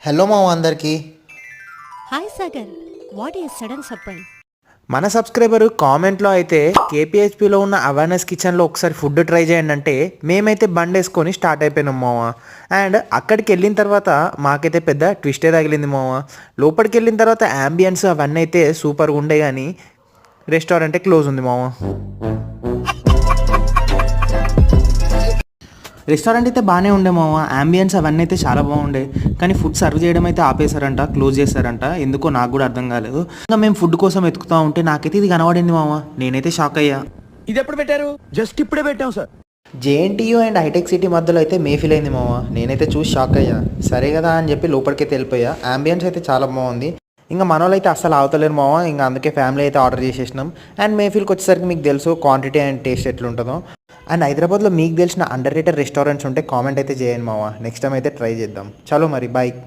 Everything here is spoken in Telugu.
హలో మా అందరికీ. Hi Sagar, what is sudden surprise? మన సబ్స్క్రైబరు కామెంట్లో అయితే కేపీహెచ్పిలో ఉన్న అవేర్నెస్ కిచెన్లో ఒకసారి ఫుడ్ ట్రై చేయండి అంటే మేమైతే బండి వేసుకొని స్టార్ట్ అయిపోయినాం మావ. అండ్ అక్కడికి వెళ్ళిన తర్వాత మాకైతే పెద్ద ట్విస్టే తగిలింది మావ. లోపలికి వెళ్ళిన తర్వాత యాంబియన్స్ అవన్నీ అయితే సూపర్గా ఉండే కానీ రెస్టారెంటే క్లోజ్ ఉంది మావ. రెస్టారెంట్ అయితే బాగానే ఉండే మామ, యాంబియన్స్ అవన్నీ అయితే చాలా బాగుండే, కానీ ఫుడ్ సర్వ్ చేయడం అయితే ఆపేశారంట, క్లోజ్ చేశారంట. ఎందుకో నాకు కూడా అర్థం కాలేదు. ఇంకా మేము ఫుడ్ కోసం వెతుకుతా ఉంటే నాకైతే ఇది కనబడింది మామ. నేనైతే షాక్ అయ్యా. ఇది ఎప్పుడు పెట్టారు? జస్ట్ ఇప్పుడే పెట్టాం సార్. జేఎన్టీయూ అండ్ హైటెక్ సిటీ మధ్యలో అయితే మేఫిల్ అయింది మామ. నేనైతే చూసి షాక్ అయ్యా. సరే కదా అని చెప్పి లోపలికైతే వెళ్ళిపోయా. యాంబియన్స్ అయితే చాలా బాగుంది. ఇంకా మన వాళ్ళు అయితే అస్సలు అవతలేరు మామ. ఇంకా అందుకే ఫ్యామిలీ అయితే ఆర్డర్ చేసేసినాం. అండ్ మేఫిల్కి వచ్చేసరికి మీకు తెలుసు క్వాంటిటీ అండ్ టేస్ట్ ఎట్లుంటుందో. అండ్ హైదరాబాద్లో మీకు తెలిసిన అండర్ రేటెడ్ రెస్టారెంట్స్ ఉంటే కామెంట్ అయితే చేయండి మామ. నెక్స్ట్ టైం అయితే ట్రై చేద్దాం. చలో మరి బాయ్.